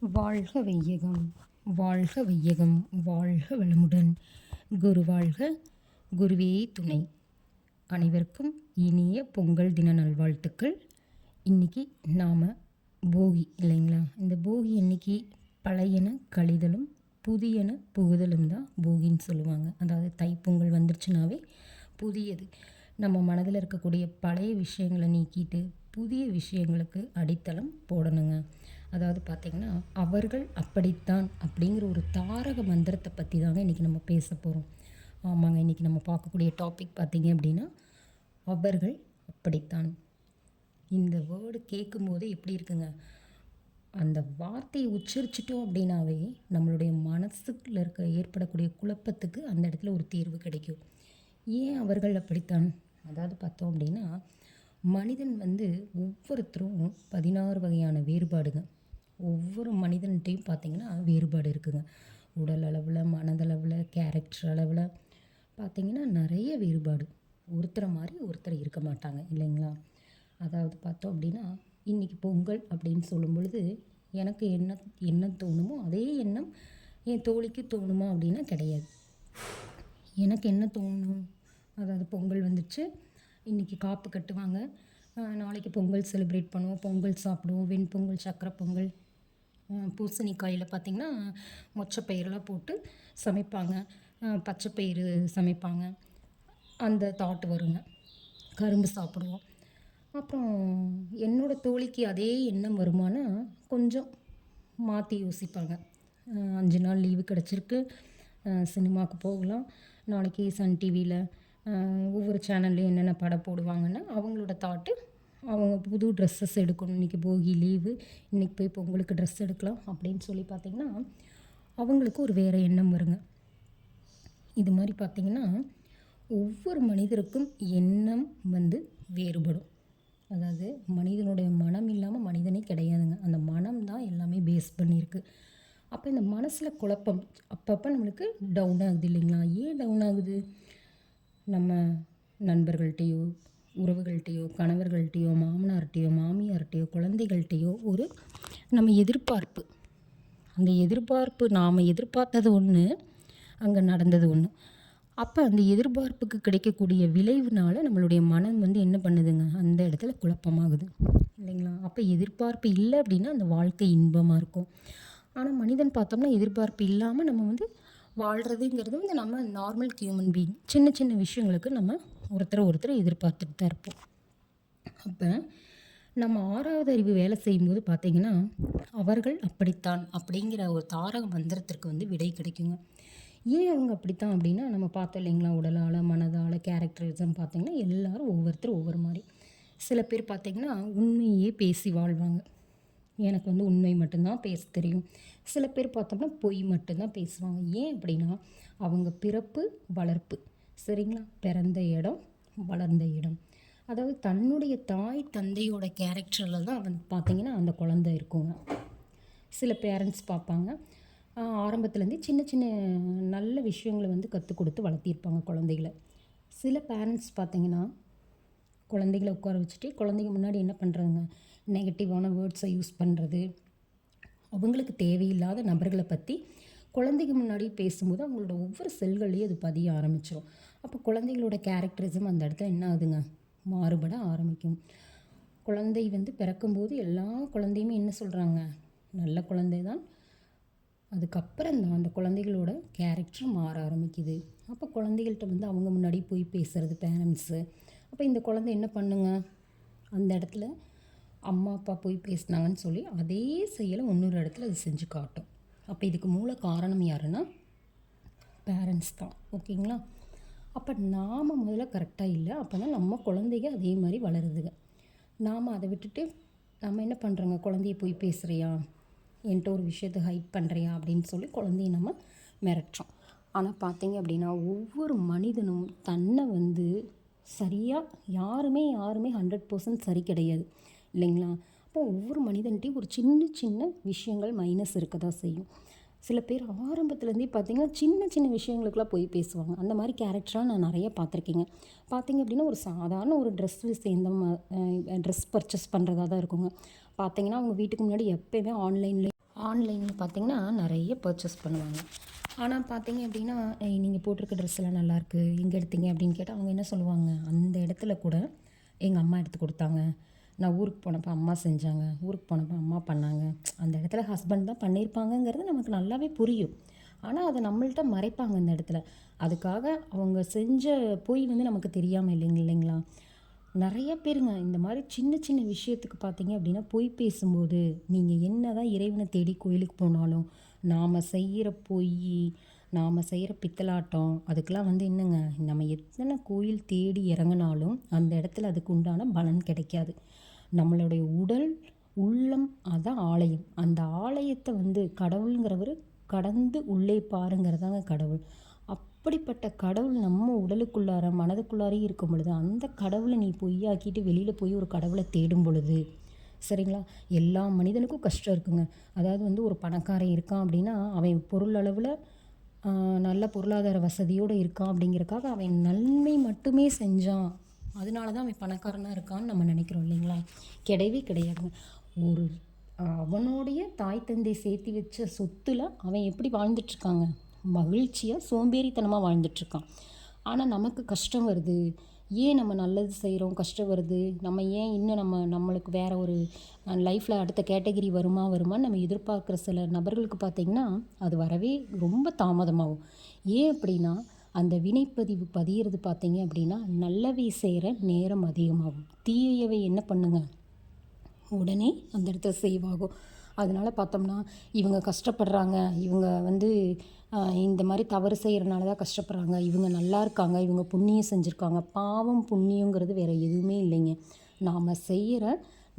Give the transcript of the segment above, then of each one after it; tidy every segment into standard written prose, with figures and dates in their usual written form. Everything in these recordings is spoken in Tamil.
வாழ்க வையகம், வாழ்க வையகம், வாழ்க வளமுடன். குரு வாழ்க, குருவே துணை. அனைவருக்கும் இனிய பொங்கல் தின நல்வாழ்த்துக்கள். இன்றைக்கி நாம் போகி இல்லைங்களா? இந்த போகி அன்னைக்கு பழையன கழிதலும் புதியன புகுதலும் தான் போகின்னு சொல்லுவாங்க. அதாவது தைப்பொங்கல் வந்துருச்சுனாவே புதியது நம்ம மனதில் இருக்கக்கூடிய பழைய விஷயங்களை நீக்கிட்டு புதிய விஷயங்களுக்கு அடித்தளம் போடணுங்க. அதாவது பார்த்திங்கன்னா, அவர்கள் அப்படித்தான் அப்படிங்கிற ஒரு தாரக மந்திரத்தை பற்றி தாங்க இன்றைக்கி நம்ம பேச போகிறோம். ஆமாங்க, இன்றைக்கி நம்ம பார்க்கக்கூடிய டாபிக் பார்த்திங்க அப்படின்னா, அவர்கள் அப்படித்தான். இந்த வேர்டு கேட்கும்போதே எப்படி இருக்குங்க? அந்த வார்த்தையை உச்சரிச்சிட்டோம் அப்படின்னாவே நம்மளுடைய மனசுக்குள்ள ஏற்படக்கூடிய குழப்பத்துக்கு அந்த இடத்துல ஒரு தீர்வு கிடைக்கும். ஏன் அவர்கள் அப்படித்தான்? அதாவது பார்த்தோம் அப்படின்னா, மனிதன் ஒவ்வொருத்தரும் 16 வகையான வேறுபாடுங்க. ஒவ்வொரு மனிதன்கிட்டையும் பார்த்திங்கன்னா வேறுபாடு இருக்குங்க. உடல் அளவில், மனதளவில், கேரக்டர் அளவில் பார்த்திங்கன்னா நிறைய வேறுபாடு. ஒருத்தரை மாதிரி ஒருத்தர் இருக்க மாட்டாங்க இல்லைங்களா? அதாவது பார்த்தோம் அப்படின்னா, இன்றைக்கி பொங்கல் அப்படின்னு சொல்லும் பொழுது எனக்கு என்ன தோணுமோ அதே எண்ணம் என் தோழிக்கு தோணுமா அப்படின்னா கிடையாது. எனக்கு என்ன தோணும், அதாவது பொங்கல் வந்துச்சு, இன்றைக்கி காப்பு கட்டுவாங்க, நாளைக்கு பொங்கல் செலிப்ரேட் பண்ணுவோம், பொங்கல் சாப்பிடுவோம், வெண்பொங்கல், சக்கரை பொங்கல், பூசணிக்காயில் பார்த்திங்கன்னா மொச்சப்பயிரெலாம் போட்டு சமைப்பாங்க, பச்சைப்பயிறு சமைப்பாங்க, அந்த தாட்டு வருங்க. கரும்பு சாப்பிடுவோம். அப்புறம் என்னோடய தோழிக்கு அதே எண்ணம் வருமானா கொஞ்சம் மாற்றி யோசிப்பாங்க. 5 நாள் லீவு கிடச்சிருக்கு, சினிமாவுக்கு போகலாம், நாளைக்கு சன் டிவியில் ஒவ்வொரு சேனல்லையும் என்னென்ன படம் போடுவாங்கன்னா அவங்களோட தாட்டு, அவங்க புது ட்ரெஸ்ஸஸ் எடுக்கணும், இன்றைக்கி போகி லீவு, இன்றைக்கி போய் பொங்கலுக்கு ட்ரெஸ் எடுக்கலாம் அப்படின்னு சொல்லி பார்த்திங்கன்னா அவங்களுக்கு ஒரு வேறு எண்ணம் வருங்க. இது மாதிரி பார்த்திங்கன்னா ஒவ்வொரு மனிதருக்கும் எண்ணம் வேறுபடும். அதாவது மனிதனுடைய மனம் இல்லாமல் மனிதனே கிடையாதுங்க. அந்த மனம் தான் எல்லாமே பேஸ் பண்ணியிருக்கு. அப்போ இந்த மனசில் குழப்பம் அப்பப்போ நம்மளுக்கு டவுன் ஆகுது இல்லைங்களா? ஏன் டவுன் ஆகுது? நம்ம நண்பர்கள்ட்டையோ, உறவுகள்கிட்டையோ, கணவர்கள்ட்டையோ, மாமனார்கிட்டையோ, மாமியார்கிட்டையோ, குழந்தைகள்கிட்டையோ ஒரு நம்ம எதிர்பார்ப்பு. அந்த எதிர்பார்ப்பு நாம் எதிர்பார்த்தது ஒன்று, அங்கே நடந்தது ஒன்று. அப்போ அந்த எதிர்பார்ப்புக்கு கிடைக்கக்கூடிய விளைவுனால நம்மளுடைய மனம் என்ன பண்ணுதுங்க, அந்த இடத்துல குழப்பமாகுது இல்லைங்களா? அப்போ எதிர்பார்ப்பு இல்லை அப்படின்னா அந்த வாழ்க்கை இன்பமாக இருக்கும். ஆனால் மனிதன் பார்த்தோம்னா எதிர்பார்ப்பு இல்லாமல் நம்ம வாழ்கிறதுங்கிறது நம்ம நார்மல் ஹியூமன் பீயிங். சின்ன சின்ன விஷயங்களுக்கு நம்ம ஒருத்தரை எதிர்பார்த்துட்டு தான் இருப்போம். அப்போ நம்ம 6வது அறிவு வேலை செய்யும்போது பார்த்திங்கன்னா, அவர்கள் அப்படித்தான் அப்படிங்கிற ஒரு தாரக மந்திரத்திற்கு விடை கிடைக்குங்க. ஏன் அவங்க அப்படித்தான் அப்படின்னா, நம்ம பார்த்தோம் இல்லைங்களா, உடலால், மனதால், கேரக்டரிசம் பார்த்திங்கன்னா எல்லோரும் ஒவ்வொருத்தரும் ஒவ்வொரு மாதிரி. சில பேர் பார்த்திங்கன்னா உண்மையே பேசி வாழ்வாங்க. எனக்கு உண்மை மட்டும்தான் பேச தெரியும். சில பேர் பார்த்தோம்னா பொய் மட்டும்தான் பேசுவாங்க. ஏன் அப்படின்னா அவங்க பிறப்பு, வளர்ப்பு சரிங்களா, பிறந்த இடம், வளர்ந்த இடம், அதாவது தன்னுடைய தாய் தந்தையோட கேரக்டரில் தான் பார்த்திங்கன்னா அந்த குழந்தை இருக்குங்க. சில பேரண்ட்ஸ் பார்ப்பாங்க, ஆரம்பத்துலேருந்தே சின்ன சின்ன நல்ல விஷயங்களை கற்றுக் கொடுத்து வளர்த்திருப்பாங்க குழந்தைகளை. சில பேரண்ட்ஸ் பார்த்திங்கன்னா குழந்தைகளை உட்கார வச்சுட்டு குழந்தைங்க முன்னாடி என்ன பண்ணுறாங்க, நெகட்டிவான வேர்ட்ஸை யூஸ் பண்ணுறது, அவங்களுக்கு தேவையில்லாத நபர்களை பற்றி குழந்தைங்க முன்னாடி பேசும்போது அவங்களோட ஒவ்வொரு செல்கள்லேயும் அது பதிய ஆரம்பிச்சிடும். அப்போ குழந்தைகளோட கேரக்டரிசம் அந்த இடத்துல என்ன ஆகுதுங்க, மாறுபட ஆரம்பிக்கும். குழந்தை பிறக்கும்போது எல்லா குழந்தையுமே என்ன சொல்கிறாங்க, நல்ல குழந்தை தான். அதுக்கப்புறம் தான் அந்த குழந்தைகளோட கேரக்டர் மாற ஆரம்பிக்குது. அப்போ குழந்தைகள்கிட்ட அவங்க முன்னாடி போய் பேசுகிறது பேரண்ட்ஸு. அப்போ இந்த குழந்தை என்ன பண்ணுங்க, அந்த இடத்துல அம்மா அப்பா போய் பேசினாங்கன்னு சொல்லி அதே செயலை இன்னொரு இடத்துல அது செஞ்சு காட்டும். அப்போ இதுக்கு மூல காரணம் யாருன்னா பேரண்ட்ஸ் தான். ஓகேங்களா? அப்போ நாம் முதல்ல கரெக்டாக இல்லை, அப்போ தான் நம்ம குழந்தைங்க அதே மாதிரி வளருதுங்க. நாம் அதை விட்டுட்டு நம்ம என்ன பண்ணுறோங்க, குழந்தைய போய் பேசுகிறியா, என்கிட்ட ஒரு விஷயத்தை ஹைட் பண்ணுறியா அப்படின்னு சொல்லி குழந்தைய நம்ம மிரட்டுறோம். ஆனால் பார்த்திங்க அப்படின்னா ஒவ்வொரு மனிதனும் தன்னை சரியாக யாருமே 100% சரி கிடையாது இல்லைங்களா? அப்போ ஒவ்வொரு மனிதன்ட்டையும் ஒரு சின்ன சின்ன விஷயங்கள் மைனஸ் இருக்க தான் செய்யும். சில பேர் ஆரம்பத்துலேருந்தே பார்த்திங்கன்னா சின்ன சின்ன விஷயங்களுக்கெல்லாம் போய் பேசுவாங்க. அந்த மாதிரி கேரக்டராக நான் நிறைய பார்த்துருக்கேங்க. பார்த்திங்க அப்படின்னா ஒரு சாதாரண ஒரு ட்ரெஸ் சேர்ந்த ட்ரெஸ் பர்ச்சேஸ் பண்ணுறதா தான் இருக்குங்க. பார்த்தீங்கன்னா அவங்க வீட்டுக்கு முன்னாடி எப்போயுமே ஆன்லைனில் பார்த்தீங்கன்னா நிறைய பர்ச்சேஸ் பண்ணுவாங்க. ஆனால் பார்த்தீங்க அப்படின்னா நீங்கள் போட்டிருக்க ட்ரெஸ் எல்லாம் நல்லாயிருக்கு, எங்கே எடுத்தீங்க அப்படின்னு கேட்டால் அவங்க என்ன சொல்லுவாங்க, அந்த இடத்துல கூட எங்கள் அம்மா எடுத்து கொடுத்தாங்க, நான் ஊருக்கு போனப்போ அம்மா செஞ்சாங்க, ஊருக்கு போனப்போ அம்மா பண்ணாங்க, அந்த இடத்துல ஹஸ்பண்ட் தான் பண்ணியிருப்பாங்கங்கிறது நமக்கு நல்லாவே புரியும். ஆனால் அதை நம்மள்ட்ட மறைப்பாங்க அந்த இடத்துல. அதுக்காக அவங்க செஞ்ச பொய் வந்து நமக்கு தெரியாமல் இல்லைங்களா. நிறைய பேருங்க இந்த மாதிரி சின்ன சின்ன விஷயத்துக்கு பார்த்தீங்க அப்படின்னா பொய் பேசும்போது, நீங்கள் என்ன தான் இறைவனை தேடி கோயிலுக்கு போனாலும் நாம் செய்கிற பொய், நாம் செய்கிற பித்தலாட்டம், அதுக்கெலாம் வந்து என்னங்க, நம்ம எத்தனை கோயில் தேடி இறங்கினாலும் அந்த இடத்துல அதுக்கு உண்டான பலன் கிடைக்காது. நம்மளுடைய உடல் உள்ளம் அதான் ஆலயம். அந்த ஆலயத்தை வந்து கடவுளுங்கிறவர் கடந்து உள்ளே பாருங்கிறதாங்க கடவுள். அப்படிப்பட்ட கடவுள் நம்ம உடலுக்குள்ளார மனதுக்குள்ளாரையும் இருக்கும் பொழுது, அந்த கடவுளை நீ பொய்யாக்கிட்டு வெளியில் போய் ஒரு கடவுளை தேடும் பொழுது, சரிங்களா, எல்லா மனிதனுக்கும் கஷ்டம் இருக்குங்க. அதாவது வந்து ஒரு பணக்காரன் இருக்கான் அப்படின்னா அவன் பொருள் அளவில் நல்ல பொருளாதார வசதியோடு இருக்கான் அப்படிங்கிறக்காக அவன் நன்மை மட்டுமே செஞ்சான், அதனால தான் அவன் பணக்காரனாக இருக்கான்னு நம்ம நினைக்கிறோம் இல்லைங்களா. கிடையவே கிடையாதுங்க. ஒரு அவனுடைய தாய் தந்தை சேர்த்து வச்ச சொத்தில் அவன் எப்படி வாழ்ந்துட்டுருக்காங்க, மகிழ்ச்சியாக சோம்பேறித்தனமாக வாழ்ந்துட்டுருக்கான். ஆனால் நமக்கு கஷ்டம் வருது, ஏன் நம்ம நல்லது செய்கிறோம் கஷ்டம் வருது, நம்ம ஏன் இன்னும் நம்மளுக்கு வேறு ஒரு லைஃப்பில் அடுத்த கேட்டகிரி வருமான்னு நம்ம எதிர்பார்க்குற சில நபர்களுக்கு பார்த்திங்கன்னா அது வரவே ரொம்ப தாமதமாகும். ஏன் அப்படின்னா அந்த வினைப்பதிவு பதியிறது பார்த்திங்க அப்படின்னா நல்லவை செய்கிற நேரம் அதிகமாகும், தீயவை என்ன பண்ணுங்க உடனே அந்த இடத்துல சேவ் ஆகும். அதனால் பார்த்தோம்னா இவங்க கஷ்டப்படுறாங்க, இவங்க வந்து இந்த மாதிரி தவறு செய்கிறனால தான் கஷ்டப்படுறாங்க, இவங்க நல்லா இருக்காங்க, இவங்க புண்ணியம் செஞ்சுருக்காங்க. பாவம் புண்ணியங்கிறது வேறு எதுவுமே இல்லைங்க. நாம் செய்கிற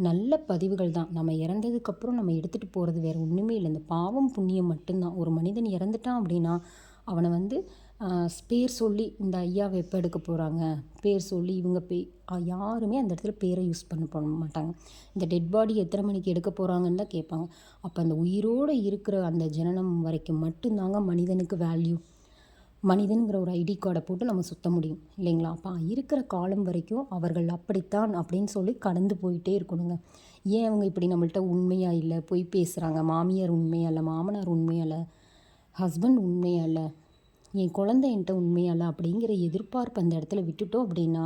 நல்ல பதிவுகள் தான். நம்ம இறந்ததுக்கப்புறம் நம்ம எடுத்துகிட்டு போகிறது வேறு ஒன்றுமே இல்லை, இந்த பாவம் புண்ணியம் மட்டும்தான். ஒரு மனிதன் இறந்துட்டான் அப்படின்னா அவனை வந்து பேர் சொல்லி இந்த ஐயாவை எப்போ எடுக்க போகிறாங்க, பேர் சொல்லி இவங்க யாருமே அந்த இடத்துல பேரை யூஸ் பண்ண மாட்டாங்க. இந்த டெட் பாடி எத்தனை மணிக்கு எடுக்க போகிறாங்கன்னு தான் கேட்பாங்க. அப்போ அந்த உயிரோடு இருக்கிற அந்த ஜனனம் வரைக்கும் மட்டும்தாங்க மனிதனுக்கு வேல்யூ. மனிதனுங்கிற ஒரு ஐடி கார்டை போட்டு நம்ம சுற்ற முடியும் இல்லைங்களா. அப்போ இருக்கிற காலம் வரைக்கும் அவர்கள் அப்படித்தான் அப்படின்னு சொல்லி கடந்து போயிட்டே இருக்கணுங்க. ஏன் அவங்க இப்படி நம்மள்ட்ட உண்மையாக இல்லை, பொய் பேசுகிறாங்க, மாமியார் உண்மையாக இல்லை, மாமனார் உண்மையாக இல்லை, ஹஸ்பண்ட் உண்மையாக இல்லை, என் குழந்தை என்கிட்ட உண்மையாக இல்லை அப்படிங்கிற எதிர்பார்ப்பு அந்த இடத்துல விட்டுட்டோம் அப்படின்னா,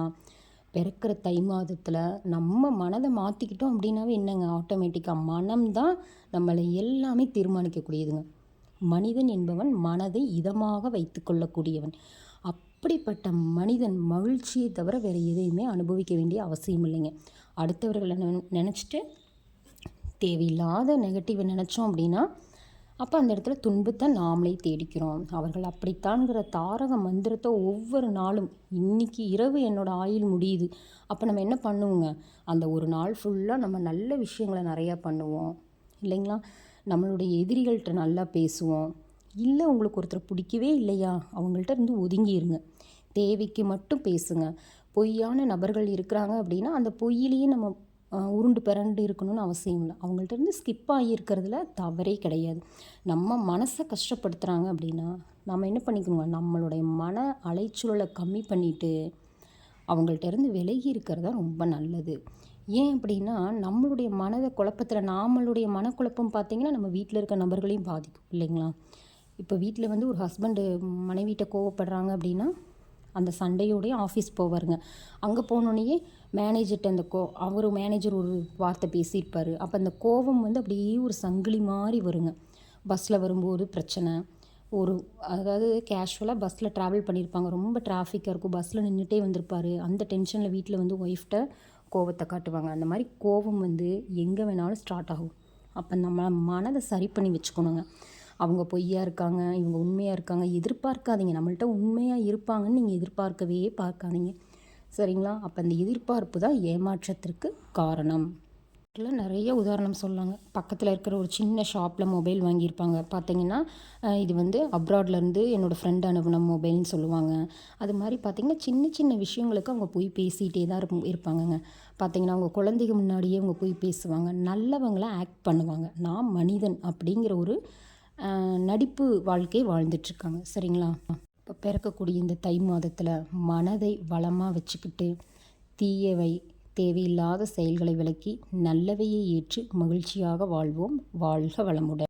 பிறக்கிற தை மாதத்தில் நம்ம மனதை மாற்றிக்கிட்டோம் அப்படின்னாவே என்னங்க, ஆட்டோமேட்டிக்காக மனம்தான் நம்மளை எல்லாமே தீர்மானிக்கக்கூடியதுங்க. மனிதன் என்பவன் மனதை இதமாக வைத்து கொள்ளக்கூடியவன். அப்படிப்பட்ட மனிதன் மகிழ்ச்சியை தவிர வேறு எதையுமே அனுபவிக்க வேண்டிய அவசியம் இல்லைங்க. அடுத்தவர்களை நினச்சிட்டு தேவையில்லாத நெகட்டிவை நினச்சோம் அப்படின்னா அப்போ அந்த இடத்துல துன்பத்தை நாமளே தேடிக்கிறோம். அவர்கள் அப்படித்தான்ங்கிற தாரக மந்திரத்தை ஒவ்வொரு நாளும், இன்றைக்கி இரவு என்னோடய ஆயுள் முடியுது, அப்போ நம்ம என்ன பண்ணுவோங்க, அந்த ஒரு நாள் ஃபுல்லாக நம்ம நல்ல விஷயங்களை நிறையா பண்ணுவோம் இல்லைங்களா. நம்மளுடைய எதிரிகள்கிட்ட நல்லா பேசுவோம். இல்லை உங்களுக்கு ஒருத்தர் பிடிக்கவே இல்லையா, அவங்கள்ட்ட இருந்து ஒதுங்கிடுங்க, தேவைக்கு மட்டும் பேசுங்க. பொய்யான நபர்கள் இருக்கிறாங்க அப்படின்னா அந்த பொய்யிலேயே நம்ம உருண்டு பிறண்டு இருக்கணும்னு அவசியம் இல்லை. அவங்கள்ட்ட இருந்து ஸ்கிப் ஆகியிருக்கிறதுல தவறே கிடையாது. நம்ம மனசை கஷ்டப்படுத்துகிறாங்க அப்படின்னா நம்ம என்ன பண்ணிக்கணுங்க, நம்மளுடைய மன அலைச்சூழலை கம்மி பண்ணிவிட்டு அவங்கள்ட்ட இருந்து விலகி இருக்கிறது தான் ரொம்ப நல்லது. ஏன் அப்படின்னா நம்மளுடைய மனதை குழப்பத்தில், நம்மளுடைய மனக்குழப்பம் பார்த்திங்கன்னா நம்ம வீட்டில் இருக்க நபர்களையும் பாதிக்கும் இல்லைங்களா. இப்போ வீட்டில் வந்து ஒரு ஹஸ்பண்டு மனைவிட்ட கோவப்படுறாங்க அப்படின்னா அந்த சண்டையோடய ஆஃபீஸ் போவாருங்க. அங்கே போனோடனே மேனேஜர்கிட்ட அந்த அவர் மேனேஜர் ஒரு வார்த்தை பேசியிருப்பார். அப்போ அந்த கோபம் வந்து அப்படியே ஒரு சங்கிலி மாதிரி வருங்க. பஸ்ஸில் வரும்போது பிரச்சனை, அதாவது கேஷுவலாக பஸ்ஸில் ட்ராவல் பண்ணியிருப்பாங்க, ரொம்ப டிராஃபிக்காக இருக்கும், பஸ்ஸில் நின்றுட்டே வந்திருப்பார், அந்த டென்ஷனில் வீட்டில் வந்து ஒய்ஃப்ட்ட கோபத்தை காட்டுவாங்க. அந்த மாதிரி கோபம் வந்து எங்கே வேணாலும் ஸ்டார்ட் ஆகும். அப்போ நம்ம மனதை சரி பண்ணி வச்சுக்கணுங்க. அவங்க பொய்யா இருக்காங்க, இவங்க உண்மையாக இருக்காங்க எதிர்பார்க்காதீங்க. நம்மள்ட்ட உண்மையாக இருப்பாங்கன்னு நீங்கள் எதிர்பார்க்கவே பார்க்காதீங்க, சரிங்களா. அப்போ அந்த எதிர்பார்ப்பு தான் ஏமாற்றத்திற்கு காரணம். இதில் நிறைய உதாரணம் சொல்லாங்க. பக்கத்தில் இருக்கிற ஒரு சின்ன ஷாப்பில் மொபைல் வாங்கியிருப்பாங்க. பார்த்தீங்கன்னா இது வந்து அப்ராட்லேருந்து என்னோடய ஃப்ரெண்ட் அனுப்பின மொபைல்னு சொல்லுவாங்க. அது மாதிரி பார்த்திங்கன்னா சின்ன சின்ன விஷயங்களுக்கு அவங்க போய் பேசிகிட்டே தான் இருப்பாங்கங்க. பார்த்திங்கன்னா அவங்க குழந்தைங்க முன்னாடியே அவங்க போய் பேசுவாங்க, நல்லவங்களாக ஆக்ட் பண்ணுவாங்க. நான் மனிதன் அப்படிங்கிற ஒரு நடிப்பு வாழ்க்கை வாழ்ந்துட்டுருக்காங்க, சரிங்களா. இப்போ பிறக்கக்கூடிய இந்த தை மாதத்தில் மனதை வளமாக வச்சுக்கிட்டு தேவையில்லாத செயல்களை விலக்கி நல்லவையை ஏற்று மகிழ்ச்சியாக வாழ்வோம். வாழ்க வளமுடன்.